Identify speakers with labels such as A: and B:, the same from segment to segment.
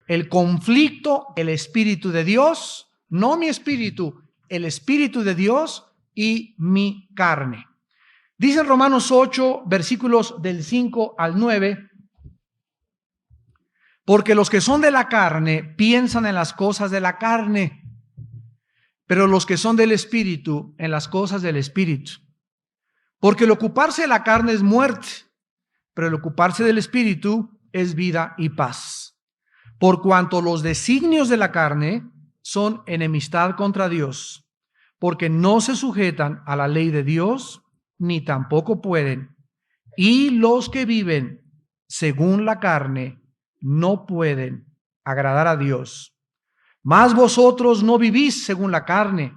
A: el conflicto, el Espíritu de Dios, no mi espíritu, el Espíritu de Dios y mi carne. Dice en Romanos 8, versículos del 5 al 9, porque los que son de la carne piensan en las cosas de la carne, pero los que son del Espíritu en las cosas del Espíritu. Porque el ocuparse de la carne es muerte, pero el ocuparse del Espíritu es vida y paz. Por cuanto los designios de la carne son enemistad contra Dios, porque no se sujetan a la ley de Dios, ni tampoco pueden. Y los que viven según la carne no pueden agradar a Dios. Mas vosotros no vivís según la carne,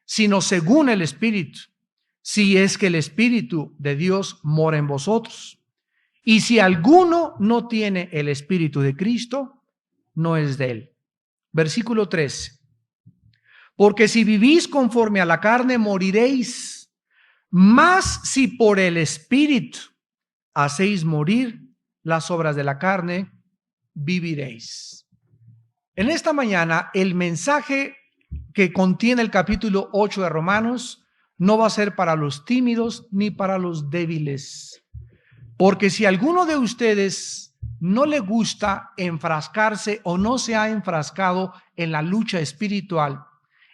A: sino según el Espíritu, si es que el Espíritu de Dios mora en vosotros. Y si alguno no tiene el Espíritu de Cristo, no es de él. Versículo 13. Porque si vivís conforme a la carne, moriréis. Mas si por el Espíritu hacéis morir las obras de la carne, viviréis. En esta mañana, el mensaje que contiene el capítulo 8 de Romanos no va a ser para los tímidos ni para los débiles. Porque si alguno de ustedes no le gusta enfrascarse o no se ha enfrascado en la lucha espiritual,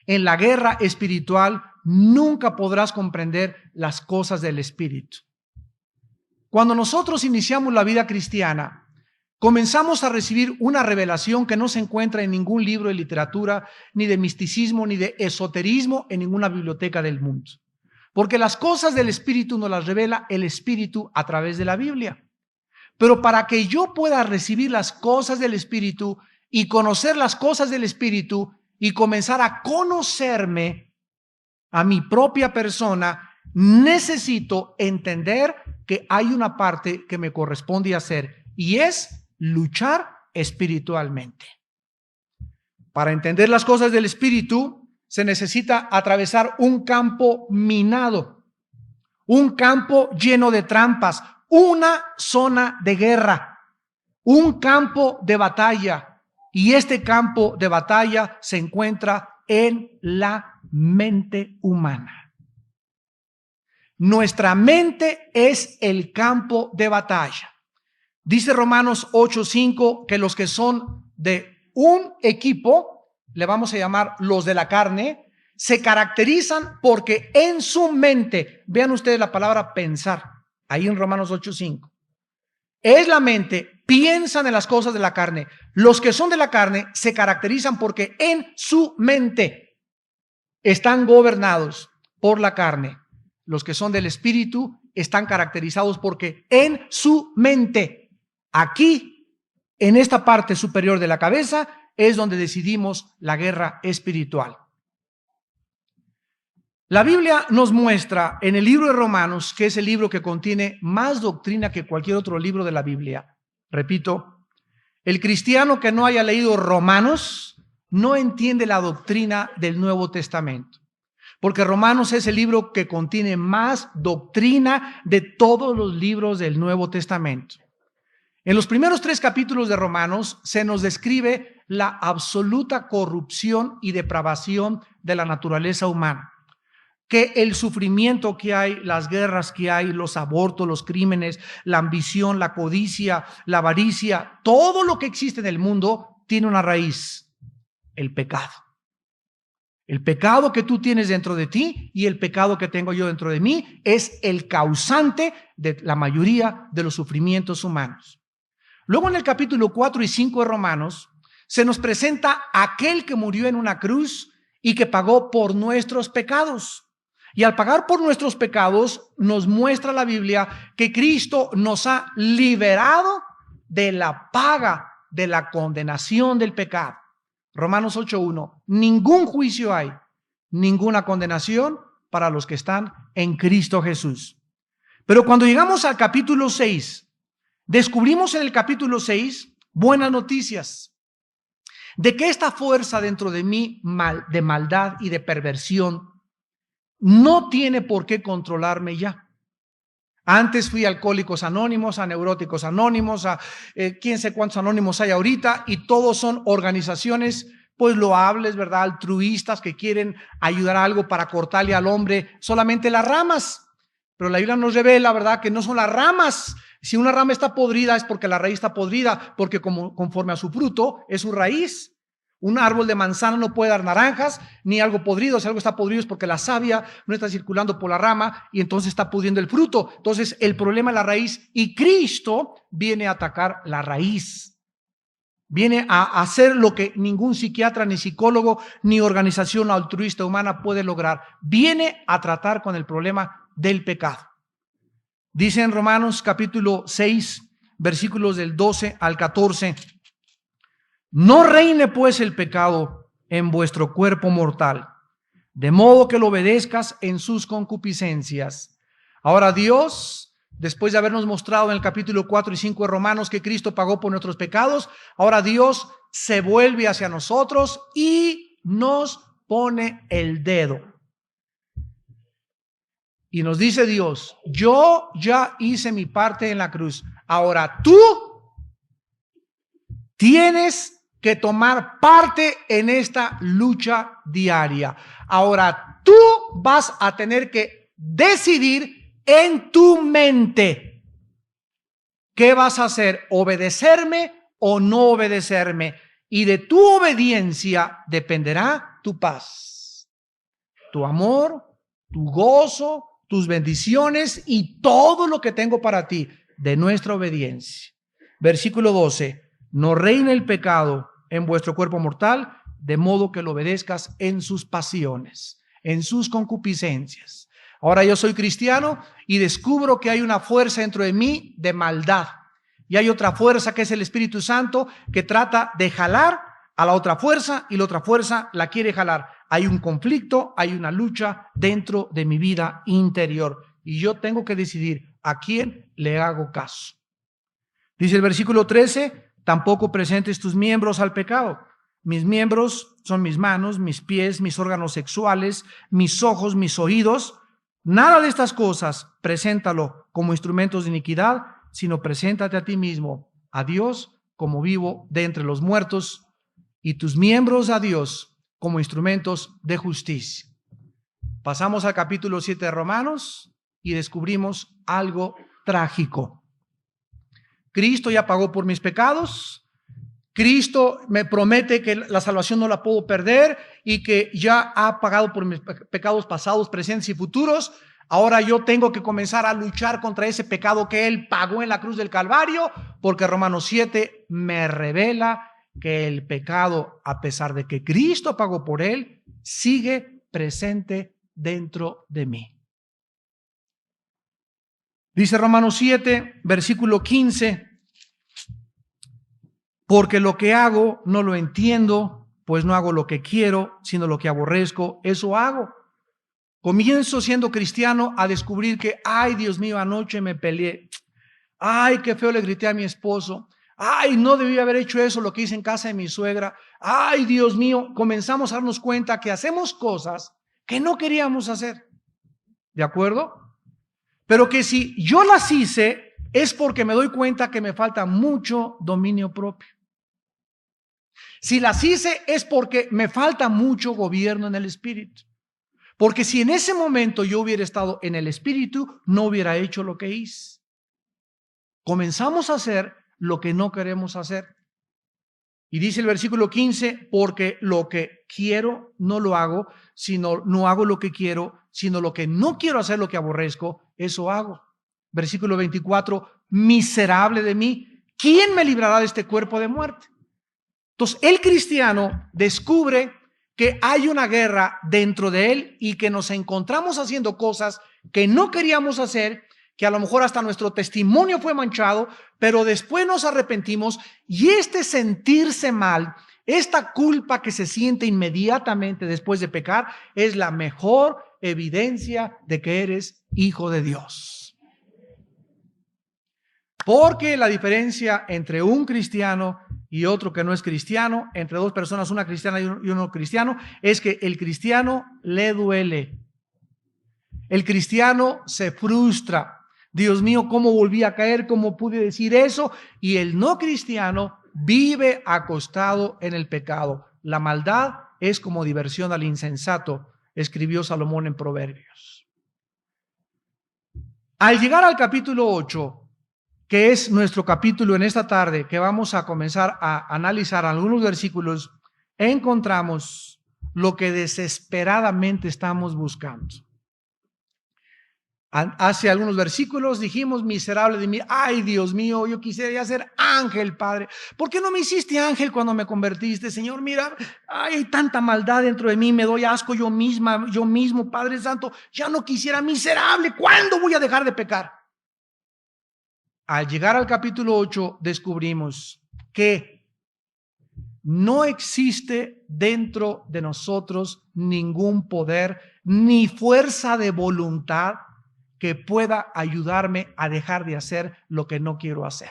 A: en la guerra espiritual, nunca podrás comprender las cosas del Espíritu. Cuando nosotros iniciamos la vida cristiana, comenzamos a recibir una revelación que no se encuentra en ningún libro de literatura, ni de misticismo, ni de esoterismo en ninguna biblioteca del mundo. Porque las cosas del Espíritu nos las revela el Espíritu a través de la Biblia. Pero para que yo pueda recibir las cosas del Espíritu y conocer las cosas del Espíritu y comenzar a conocerme a mi propia persona, necesito entender que hay una parte que me corresponde hacer y es luchar espiritualmente. Para entender las cosas del Espíritu se necesita atravesar un campo minado, un campo lleno de trampas, una zona de guerra, un campo de batalla. Y este campo de batalla se encuentra en la mente humana. Nuestra mente es el campo de batalla. Dice Romanos 8:5 que los que son de un equipo, le vamos a llamar los de la carne, se caracterizan porque en su mente, vean ustedes la palabra pensar, ahí en Romanos 8:5, es la mente, piensan en las cosas de la carne. Los que son de la carne se caracterizan porque en su mente están gobernados por la carne. Los que son del Espíritu están caracterizados porque en su mente, aquí, en esta parte superior de la cabeza, es donde decidimos la guerra espiritual. La Biblia nos muestra en el libro de Romanos, que es el libro que contiene más doctrina que cualquier otro libro de la Biblia. Repito, el cristiano que no haya leído Romanos no entiende la doctrina del Nuevo Testamento. Porque Romanos es el libro que contiene más doctrina de todos los libros del Nuevo Testamento. En los primeros 3 capítulos de Romanos se nos describe la absoluta corrupción y depravación de la naturaleza humana. Que el sufrimiento que hay, las guerras que hay, los abortos, los crímenes, la ambición, la codicia, la avaricia, todo lo que existe en el mundo tiene una raíz: el pecado. El pecado que tú tienes dentro de ti y el pecado que tengo yo dentro de mí es el causante de la mayoría de los sufrimientos humanos. Luego en el capítulo 4 y 5 de Romanos se nos presenta aquel que murió en una cruz y que pagó por nuestros pecados. Y al pagar por nuestros pecados nos muestra la Biblia que Cristo nos ha liberado de la paga de la condenación del pecado. Romanos 8:1, ningún juicio hay, ninguna condenación para los que están en Cristo Jesús. Pero cuando llegamos al capítulo 6, descubrimos en el capítulo 6 buenas noticias de que esta fuerza dentro de mí de maldad y de perversión no tiene por qué controlarme ya. Antes fui a Alcohólicos Anónimos, a Neuróticos Anónimos, a quién sé cuántos anónimos hay ahorita, y todos son organizaciones pues loables, ¿verdad? Altruistas que quieren ayudar a algo para cortarle al hombre solamente las ramas. Pero la Biblia nos revela, ¿verdad?, que no son las ramas. Si una rama está podrida es porque la raíz está podrida, porque conforme a su fruto es su raíz. Un árbol de manzana no puede dar naranjas, ni algo podrido. Si algo está podrido es porque la savia no está circulando por la rama y entonces está pudriendo el fruto. Entonces el problema es la raíz, y Cristo viene a atacar la raíz. Viene a hacer lo que ningún psiquiatra, ni psicólogo, ni organización altruista humana puede lograr. Viene a tratar con el problema del pecado. Dice en Romanos capítulo 6, versículos del 12 al 14: no reine pues el pecado en vuestro cuerpo mortal, de modo que lo obedezcas en sus concupiscencias. Ahora Dios, después de habernos mostrado en el capítulo 4 y 5 de Romanos que Cristo pagó por nuestros pecados, ahora Dios se vuelve hacia nosotros y nos pone el dedo. Y nos dice Dios: yo ya hice mi parte en la cruz. Ahora tú tienes que tomar parte en esta lucha diaria. Ahora tú vas a tener que decidir en tu mente qué vas a hacer: obedecerme o no obedecerme. Y de tu obediencia dependerá tu paz, tu amor, tu gozo, tus bendiciones y todo lo que tengo para ti, de nuestra obediencia. Versículo 12: no reine el pecado en vuestro cuerpo mortal, de modo que lo obedezcas en sus pasiones, en sus concupiscencias. Ahora yo soy cristiano y descubro que hay una fuerza dentro de mí de maldad, y hay otra fuerza que es el Espíritu Santo, que trata de jalar a la otra fuerza, y la otra fuerza la quiere jalar. Hay un conflicto, hay una lucha dentro de mi vida interior, y yo tengo que decidir a quién le hago caso. Dice el versículo 13: tampoco presentes tus miembros al pecado. Mis miembros son mis manos, mis pies, mis órganos sexuales, mis ojos, mis oídos. Nada de estas cosas preséntalo como instrumentos de iniquidad, sino preséntate a ti mismo, a Dios, como vivo de entre los muertos, y tus miembros a Dios como instrumentos de justicia. Pasamos al capítulo 7 de Romanos y descubrimos algo trágico. Cristo ya pagó por mis pecados. Cristo me promete que la salvación no la puedo perder y que ya ha pagado por mis pecados pasados, presentes y futuros. Ahora yo tengo que comenzar a luchar contra ese pecado que Él pagó en la cruz del Calvario, porque Romanos 7 me revela que el pecado, a pesar de que Cristo pagó por él, sigue presente dentro de mí. Dice Romanos 7, versículo 15: porque lo que hago no lo entiendo, pues no hago lo que quiero, sino lo que aborrezco, eso hago. Comienzo siendo cristiano a descubrir que, ay, Dios mío, anoche me peleé. Ay, qué feo le grité a mi esposo. Ay, no debí haber hecho eso, lo que hice en casa de mi suegra. Ay, Dios mío, comenzamos a darnos cuenta que hacemos cosas que no queríamos hacer. ¿De acuerdo? Pero que si yo las hice es porque me doy cuenta que me falta mucho dominio propio. Si las hice es porque me falta mucho gobierno en el espíritu. Porque si en ese momento yo hubiera estado en el espíritu, no hubiera hecho lo que hice. Comenzamos a hacer lo que no queremos hacer. Y dice el versículo 15, porque lo que quiero no lo hago, sino no hago lo que quiero, sino lo que no quiero hacer, lo que aborrezco, eso hago. Versículo 24, miserable de mí, ¿quién me librará de este cuerpo de muerte? Entonces, el cristiano descubre que hay una guerra dentro de él y que nos encontramos haciendo cosas que no queríamos hacer, que a lo mejor hasta nuestro testimonio fue manchado, pero después nos arrepentimos, y este sentirse mal, esta culpa que se siente inmediatamente después de pecar, es la mejor evidencia de que eres hijo de Dios. Porque la diferencia entre un cristiano y otro que no es cristiano, entre dos personas, una cristiana y uno cristiano, es que el cristiano le duele. El cristiano se frustra. Dios mío, ¿cómo volví a caer? ¿Cómo pude decir eso? Y el no cristiano vive acostado en el pecado. La maldad es como diversión al insensato, escribió Salomón en Proverbios. Al llegar al capítulo 8, que es nuestro capítulo en esta tarde, que vamos a comenzar a analizar algunos versículos, encontramos lo que desesperadamente estamos buscando. Hace algunos versículos dijimos, miserable de mí, ay Dios mío, yo quisiera ser ángel, Padre. ¿Por qué no me hiciste ángel cuando me convertiste, Señor? Mira, ay, hay tanta maldad dentro de mí, me doy asco yo misma, yo mismo, Padre Santo, ya no quisiera, miserable, ¿cuándo voy a dejar de pecar? Al llegar al capítulo 8, descubrimos que no existe dentro de nosotros ningún poder ni fuerza de voluntad que pueda ayudarme a dejar de hacer lo que no quiero hacer.